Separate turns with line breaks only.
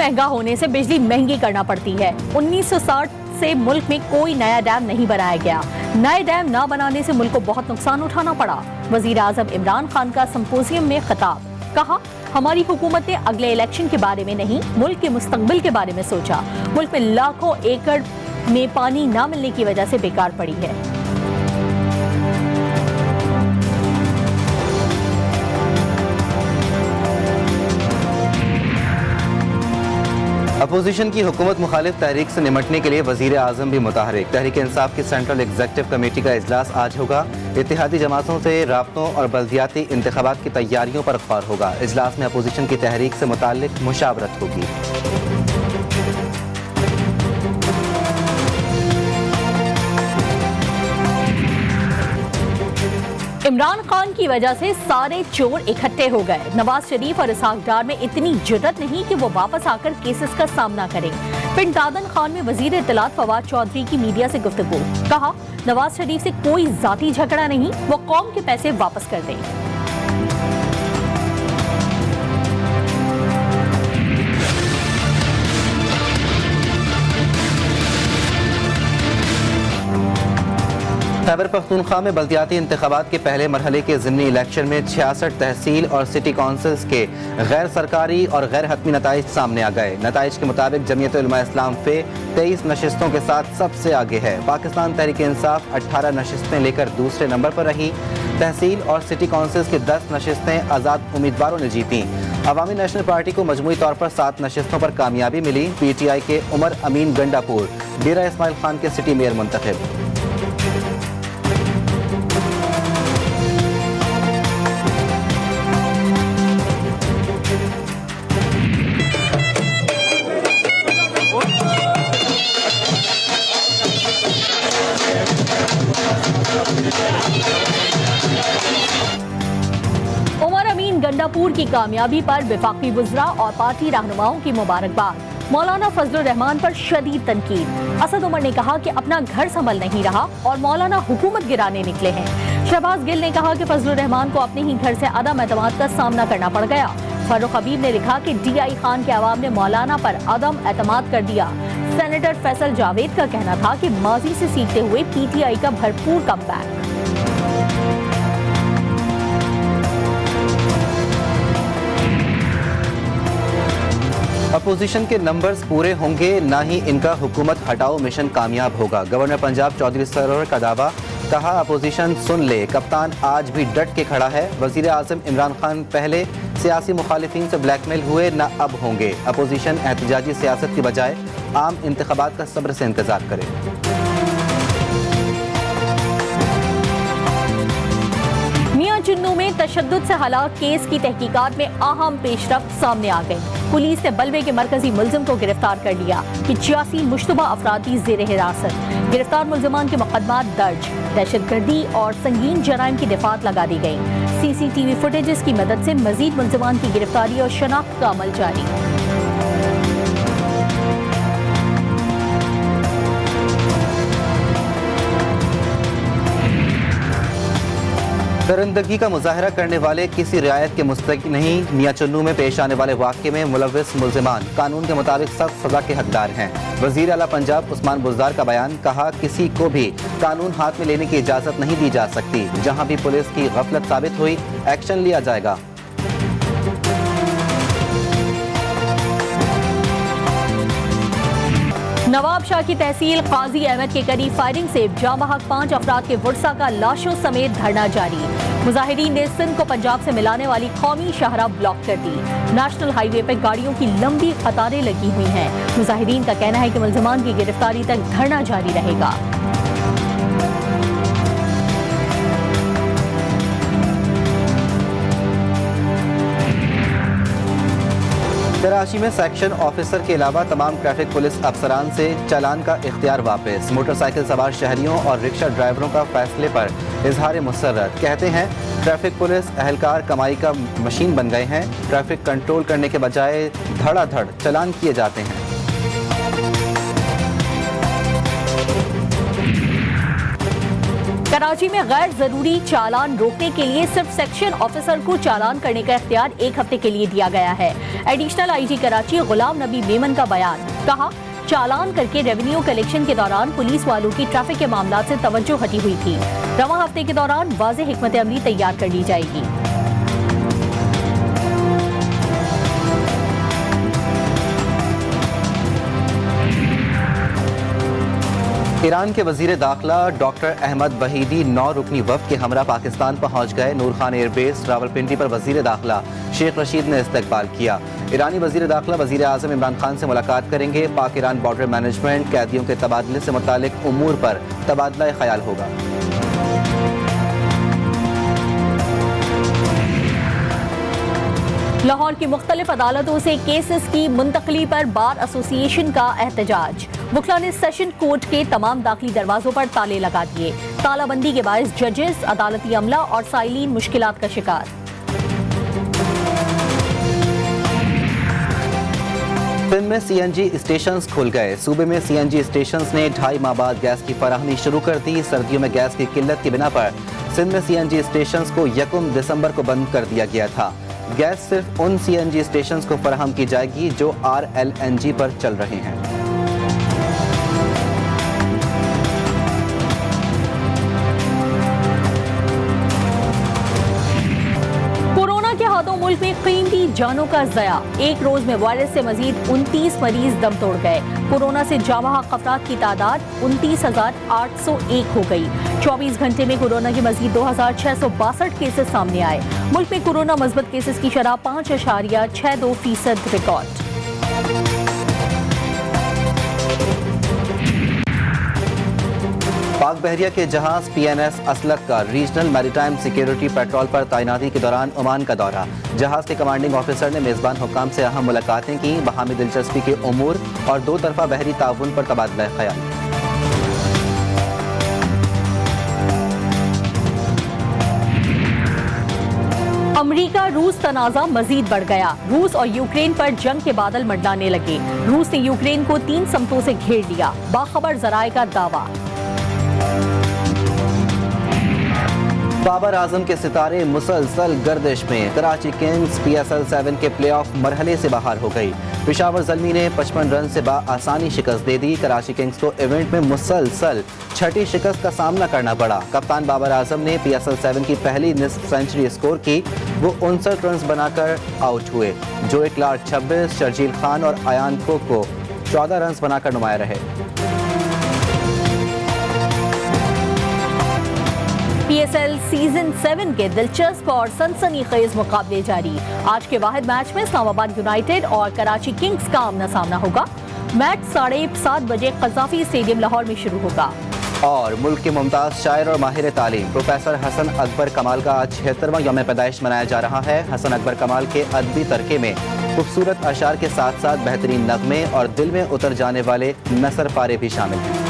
महंगा होने से बिजली महंगी करना पड़ती है। 1960 से मुल्क में कोई नया डैम नहीं बनाया गया। नए डैम न बनाने से मुल्क को बहुत नुकसान उठाना पड़ा। वजीर आजम इमरान खान का सिंपोजियम में खिताब, कहा हमारी हुकूमत ने अगले इलेक्शन के बारे में नहीं, मुल्क के मुस्तकबिल के बारे में सोचा। मुल्क में लाखों एकड़ में पानी न मिलने की वजह से बेकार पड़ी है।
अपोजिशन की हुकूमत मुखालिफ तहरीक से निमटने के लिए वजीर आजम भी मुतहरिक। तहरीक इंसाफ की सेंट्रल एग्जीक्यूटिव कमेटी का इजलास आज होगा। इत्तेहादी जमातों से राब्तों और बल्दियाती इंतखाबात की तैयारियों पर गौर होगा। इजलास में अपोजिशन की तहरीक से मुताल्लिक मुशावरत होगी।
इमरान खान की वजह से सारे चोर इकट्ठे हो गए। नवाज शरीफ और इसहाक डार में इतनी जुर्रत नहीं कि वो वापस आकर केसेस का सामना करें। पिंड दादन खान में वजीर इत्तलात फवाद चौधरी की मीडिया से गुफ्तगू, कहा नवाज शरीफ से कोई जाती झगड़ा नहीं, वो कौम के पैसे वापस कर दें।
खैबर पख्तूनख्वा में बल्दियाती इंतखाबात के पहले मरहले के ज़िमनी इलेक्शन में 66 तहसील और सिटी काउंसिल्स के गैर सरकारी और गैर हतमी नताइज सामने आ गए। नताइज के मुताबिक जमीयत उलमा इस्लाम फे 23 नशिस्तों के साथ सबसे आगे है। पाकिस्तान तहरीक इंसाफ 18 नशिस्तें लेकर दूसरे नंबर पर रही। तहसील और सिटी काउंसिल्स की 10 नशिस्तें आज़ाद उम्मीदवारों ने जीती। अवामी नेशनल पार्टी को मजमूई तौर पर 7 नशिस्तों पर कामयाबी मिली। PTI के उमर अमीन गंडापुर डेरा इस्माइल खान के सिटी मेयर मुंतखब।
उमर अमीन गंडापुर की कामयाबी पर वफाकी वज़रा और पार्टी रहनुमाओं की मुबारकबाद। मौलाना फजलुर रहमान पर शदीद तनकीद। असद उमर ने कहा कि अपना घर संभल नहीं रहा और मौलाना हुकूमत गिराने निकले हैं। शहबाज गिल ने कहा कि फजलुर रहमान को अपने ही घर से अदम एतमाद का सामना करना पड़ गया। फारूक हबीब ने लिखा कि DI खान के अवाम ने मौलाना पर अदम एतमाद कर दिया। सेनेटर फैसल जावेद का कहना था कि माजी से सीखते हुए PTI का भरपूर कमबैक।
अपोजिशन के नंबर्स पूरे होंगे, ना ही इनका हुकूमत हटाओ मिशन कामयाब होगा। गवर्नर पंजाब चौधरी सरोवर का दावा, कहा अपोजिशन सुन ले, कप्तान आज भी डट के खड़ा है। वजीर आजम इमरान खान पहले सियासी मुखालिफिन से ब्लैकमेल हुए, न अब होंगे। अपोजिशन एहतजाजी सियासत की बजाय आम इंतखाबात का सब्र से इंतजार करे।
मियां चुन्नू में तशद्दुद से हलाक केस की तहकीकात में अहम पेशरफ्त सामने आ गई। पुलिस ने बलवे के मरकजी मुलजिम को गिरफ्तार कर लिया। 85 मुश्तबा अफरादी ज़ेर हिरासत। गिरफ्तार मुलजमान के मुकदमात दर्ज। दहशतगर्दी और संगीन जराइम की दिफात लगा दी गई। CCTV फुटेजेस की मदद से मजीद मुलजमान की गिरफ्तारी और शनाख्त का अमल जारी।
दरिंदगी का मुजाहरा करने वाले किसी रियायत के मुस्तहिक नहीं। मियां चुन्नू में पेश आने वाले वाक़े में मुलव्विस मुल्ज़िमान कानून के मुताबिक सख्त सज़ा के हकदार हैं। वज़ीर आला पंजाब उस्मान बुज़दार का बयान, कहा किसी को भी कानून हाथ में लेने की इजाज़त नहीं दी जा सकती। जहाँ भी पुलिस की गफलत साबित हुई, एक्शन लिया जाएगा।
नवाब शाह की तहसील काजी अहमद के करीब फायरिंग से जामबहक 5 अफराद के वुरसा का लाशों समेत धरना जारी। मुजाहिरीन ने सिंध को पंजाब से मिलाने वाली कौमी शाहराह ब्लॉक कर दी। नेशनल हाईवे पर गाड़ियों की लंबी कतारें लगी हुई हैं। मुजाहिरीन का कहना है कि मुल्ज़िमान की गिरफ्तारी तक धरना जारी रहेगा।
कराची में सेक्शन ऑफिसर के अलावा तमाम ट्रैफिक पुलिस अफसरान से चालान का इख्तियार वापस। मोटरसाइकिल सवार शहरियों और रिक्शा ड्राइवरों का फैसले पर इजहार मुसर्रत। कहते हैं ट्रैफिक पुलिस एहलकार कमाई का मशीन बन गए हैं। ट्रैफिक कंट्रोल करने के बजाय धड़ाधड़ चालान किए जाते हैं।
कराची में गैर जरूरी चालान रोकने के लिए सिर्फ सेक्शन ऑफिसर को चालान करने का इख्तियार 1 हफ्ते के लिए दिया गया है। एडिशनल आईजी कराची गुलाम नबी मेमन का बयान, कहा चालान करके रेवेन्यू कलेक्शन के दौरान पुलिस वालों की ट्रैफिक के मामला से तवज्जो हटी हुई थी। रवां हफ्ते के दौरान वाज़ेह हिकमत अमली तैयार कर ली जाएगी।
ईरान के वजीर दाखिला डॉक्टर अहमद वहीदी 9 रुकनी वफ़द के हमरा पाकिस्तान पहुंच गए। नूर खान एयरबेस रावलपिंडी पर वजीर दाखिला शेख रशीद ने इस्तकबाल किया। ईरानी वजीर दाखिला वजीर आज़म इमरान खान से मुलाकात करेंगे। पाक ईरान बॉर्डर मैनेजमेंट, कैदियों के तबादले से मुतालिक उमूर पर तबादला ख्याल होगा।
लाहौर की मुख्तलिफ अदालतों से केसेस की मुंतकली पर बार एसोसिएशन का एहतजाज। वकला ने सेशन कोर्ट के तमाम दाखिली दरवाजों पर ताले लगा दिए। तालाबंदी के बायस जजेस, अदालती अमला और साइलीन मुश्किलात का शिकार।
सिंध में सीएनजी स्टेशंस खुल गए। सूबे में सीएनजी स्टेशंस ने 2.5 माह बाद गैस की फराहमी शुरू कर दी। सर्दियों में गैस की किल्लत की बिना पर सिंध में सीएनजी स्टेशंस को 1 दिसंबर को बंद कर दिया गया था। गैस सिर्फ उन सीएनजी स्टेशंस को फराहम की जाएगी जो RLNG पर चल रहे हैं।
कोरोना के हाथों मुल्क में कीमती जानों का ज़या। एक रोज में वायरस से मजीद 29 मरीज दम तोड़ गए। कोरोना से जाबहक अफराद की तादाद 29,801 हो गई। 24 घंटे में कोरोना के मजीद 2,662 केसेस सामने आए। मुल्क में कोरोना मस्बत केसेस की शरह 5.62% रिकॉर्ड।
पाक बहरिया के जहाज PNS असलत का रीजनल मैरीटाइम सिक्योरिटी पेट्रोल पर तैनाती के दौरान ओमान का दौरा। जहाज के कमांडिंग ऑफिसर ने मेजबान हुक्काम से अहम मुलाकातें की। बहामी दिलचस्पी के उमूर और 2 तरफा बहरी ताउन पर तबादला ख्याल।
अमरीका रूस तनाज़ा मजीद बढ़ गया। रूस और यूक्रेन पर जंग के बादल मंडलाने लगे। रूस ने यूक्रेन को 3 समतों से घेर लिया। बाखबर जराए का दावा।
बाबर आजम के सितारे मुसलसल गर्दिश में। कराची किंग्स PSL 7 के प्लेऑफ मरहले से बाहर हो गई। पेशावर ज़ल्मी ने 55 रन से आसानी शिकस्त दे दी। कराची किंग्स को इवेंट में मुसलसल 6ठी शिकस्त का सामना करना पड़ा। कप्तान बाबर आजम ने PSL 7 की पहली निस्फ सेंचुरी स्कोर की। वो 59 रन बनाकर आउट हुए। जोए क्लार्क 26, शर्जील खान और अयान कोको 14 रन बनाकर नुमाया रहे।
PSL सीजन 7 के दिलचस्प और सनसनीखेज मुकाबले जारी। आज के वाहिद मैच में इस्लामाबाद यूनाइटेड और कराची किंग्स का आमना सामना होगा। मैच 7:30 बजे कज़ाफी स्टेडियम लाहौर में शुरू होगा।
और मुल्क के मुमताज़ शायर और माहिर तालीम प्रोफेसर हसन अकबर कमाल का आज 76वां यौम पैदाइश मनाया जा रहा है। हसन अकबर कमाल के अदबी तरके में खूबसूरत अशार के साथ साथ बेहतरीन नगमे और दिल में उतर जाने वाले नसर पारे भी शामिल हैं।